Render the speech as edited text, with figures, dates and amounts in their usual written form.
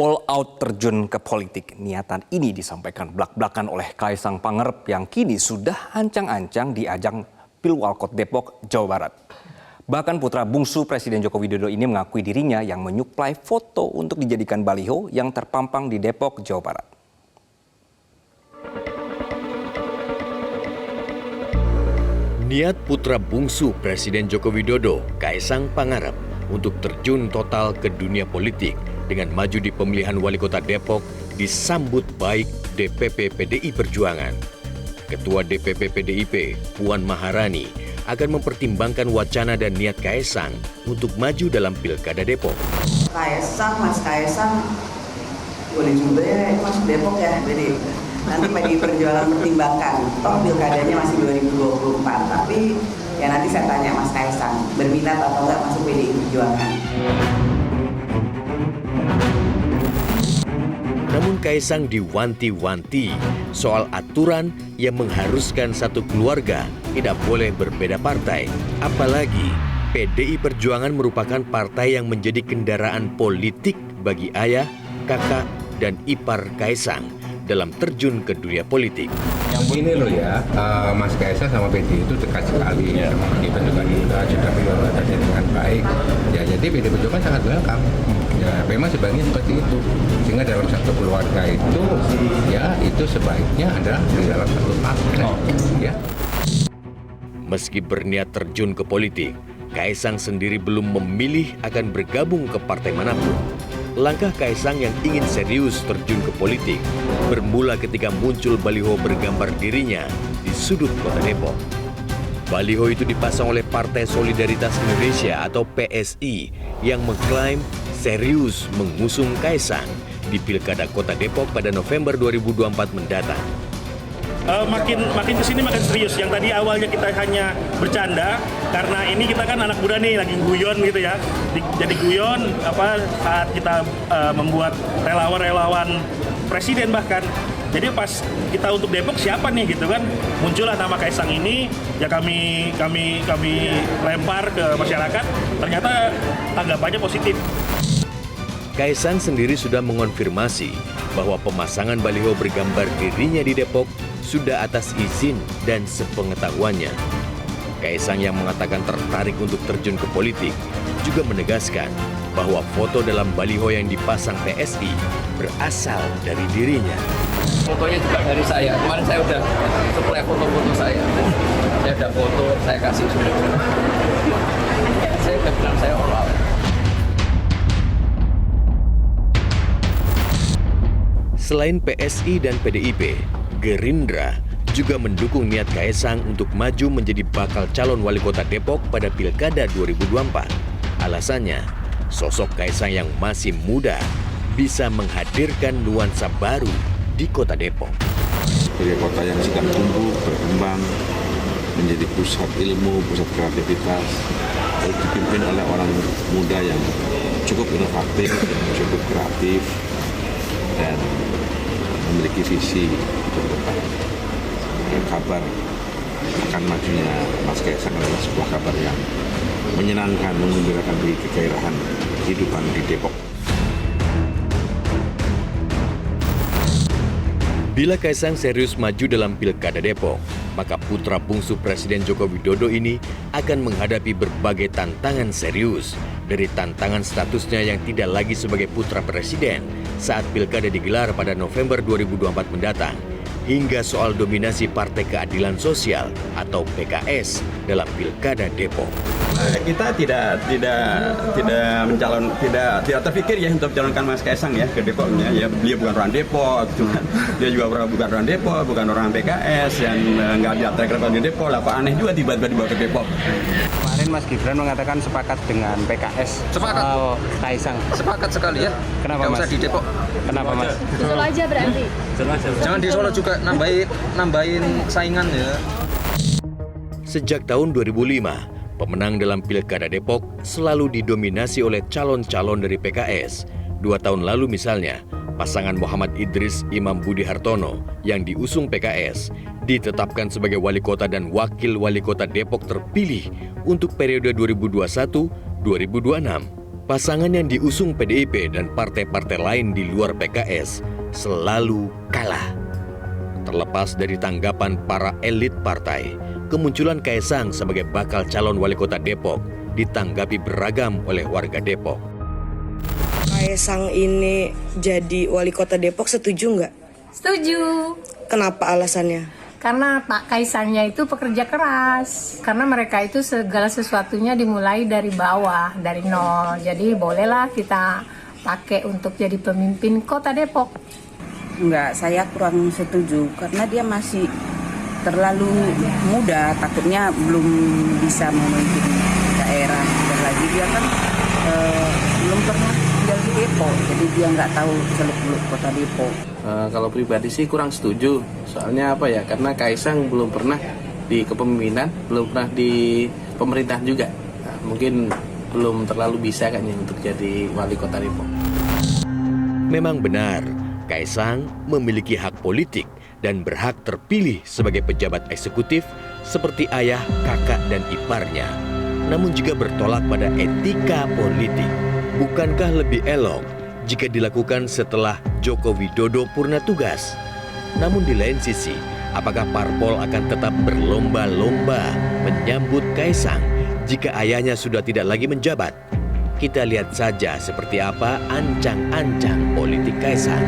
All out terjun ke politik, niatan ini disampaikan blak-blakan oleh Kaisang Pangarep yang kini sudah ancang-ancang di ajang Pilwalkot Depok, Jawa Barat. Bahkan putra bungsu Presiden Joko Widodo ini mengakui dirinya yang menyuplai foto untuk dijadikan baliho yang terpampang di Depok, Jawa Barat. Niat putra bungsu Presiden Joko Widodo, Kaisang Pangarep, untuk terjun total ke dunia politik dengan maju di pemilihan wali kota Depok disambut baik DPP PDI Perjuangan. Ketua DPP PDIP, Puan Maharani, akan mempertimbangkan wacana dan niat Kaisang untuk maju dalam Pilkada Depok. Mas Kaisang, boleh juga ya, masuk Depok ya, jadi nanti PDI Perjuangan pertimbangkan. Toh pilkadanya masih 2024, tapi ya nanti saya tanya Mas Kaisang, berminat atau enggak masuk PDI Perjuangan. Namun Kaisang diwanti-wanti soal aturan yang mengharuskan satu keluarga tidak boleh berbeda partai. Apalagi PDI Perjuangan merupakan partai yang menjadi kendaraan politik bagi ayah, kakak, dan ipar Kaisang dalam terjun ke dunia politik. Yang ini loh ya, Mas Kaisang sama PDI itu dekat sekali. Ya. Kita juga sudah berkomunikasi dengan baik. Ya, jadi PDI Perjuangan sangat welcome. Ya, memang sebaiknya seperti itu. Sehingga dalam satu keluarga itu, ya itu sebaiknya adalah di dalam satu partai. Ya. Meski berniat terjun ke politik, Kaisang sendiri belum memilih akan bergabung ke partai manapun. Langkah Kaisang yang ingin serius terjun ke politik bermula ketika muncul baliho bergambar dirinya di sudut kota Depok. Baliho itu dipasang oleh Partai Solidaritas Indonesia atau PSI yang mengklaim serius mengusung Kaisang di Pilkada Kota Depok pada November 2024 mendatang. Makin kesini makin serius. Yang tadi awalnya kita hanya bercanda karena ini kita kan anak muda nih lagi guyon gitu ya. Jadi guyon saat kita membuat relawan-relawan presiden bahkan. Jadi pas kita untuk Depok siapa nih gitu kan, muncullah nama Kaisang ini, ya kami lempar ke masyarakat. Ternyata tanggapannya positif. Kaisang sendiri sudah mengonfirmasi bahwa pemasangan baliho bergambar dirinya di Depok sudah atas izin dan sepengetahuannya. Kaisang yang mengatakan tertarik untuk terjun ke politik juga menegaskan bahwa foto dalam baliho yang dipasang PSI berasal dari dirinya. Fotonya juga dari saya. Kemarin saya udah supply foto-foto saya. Saya udah foto, saya kasih sudah. Saya udah bilang saya olah. Selain PSI dan PDIP, Gerindra juga mendukung niat Kaisang untuk maju menjadi bakal calon wali kota Depok pada Pilkada 2024. Alasannya, sosok Kaisang yang masih muda bisa menghadirkan nuansa baru di kota Depok. Sebagai kota yang sedang tumbuh, berkembang, menjadi pusat ilmu, pusat kreativitas, dipimpin oleh orang muda yang cukup inovatif, cukup kreatif, dan memiliki visi ke depan. Kabar akan majunya Mas Kaisang adalah sebuah kabar yang menyenangkan, mengembirakan bagi kegairahan kehidupan di Depok. Bila Kaisang serius maju dalam Pilkada Depok, maka putra bungsu Presiden Joko Widodo ini akan menghadapi berbagai tantangan serius. Dari tantangan statusnya yang tidak lagi sebagai putra presiden saat Pilkada digelar pada November 2024 mendatang, hingga soal dominasi Partai Keadilan Sosial atau PKS dalam Pilkada Depok. Kita tidak terpikir ya untuk mencalonkan Mas Kaisang ya ke Depoknya. Ya beliau bukan orang Depok, dia juga bukan orang Depok, bukan orang PKS yang nggak ada track record di Depok. Lah Pak, aneh juga tiba-tiba dibawa ke Depok. Kemarin Mas Gibran mengatakan sepakat dengan PKS. Sepakat. Kaisang. Sepakat sekali ya. Kenapa Mas? Usah di Depok. Kenapa Mas? Di Solo aja berarti. Jangan di Solo juga nambahin saingan ya. Sejak tahun 2005, pemenang dalam Pilkada Depok selalu didominasi oleh calon-calon dari PKS. 2 tahun lalu misalnya, pasangan Muhammad Idris Imam Budi Hartono yang diusung PKS ditetapkan sebagai wali kota dan wakil wali kota Depok terpilih untuk periode 2021-2026. Pasangan yang diusung PDIP dan partai-partai lain di luar PKS selalu kalah. Terlepas dari tanggapan para elit partai, kemunculan Kaisang sebagai bakal calon wali kota Depok ditanggapi beragam oleh warga Depok. Kaisang ini jadi wali kota Depok, setuju nggak? Setuju. Kenapa alasannya? Karena Pak Kaisangnya itu pekerja keras. Karena mereka itu segala sesuatunya dimulai dari bawah, dari nol. Jadi bolehlah kita pakai untuk jadi pemimpin kota Depok. Enggak, saya kurang setuju karena dia masih terlalu muda, takutnya belum bisa memimpin daerah. Dan lagi dia kan belum pernah tinggal di Depok, jadi dia nggak tahu seluk-beluk kota Depok. Kalau pribadi sih kurang setuju. Soalnya apa ya? Karena Kaisang belum pernah di kepemimpinan, belum pernah di pemerintahan juga. Nah, mungkin belum terlalu bisa kayaknya untuk jadi wali kota Depok. Memang benar, Kaisang memiliki hak politik dan berhak terpilih sebagai pejabat eksekutif seperti ayah, kakak, dan iparnya. Namun juga bertolak pada etika politik. Bukankah lebih elok jika dilakukan setelah Joko Widodo purna tugas? Namun di lain sisi, apakah parpol akan tetap berlomba-lomba menyambut Kaisang jika ayahnya sudah tidak lagi menjabat? Kita lihat saja seperti apa ancang-ancang politik Kaisang.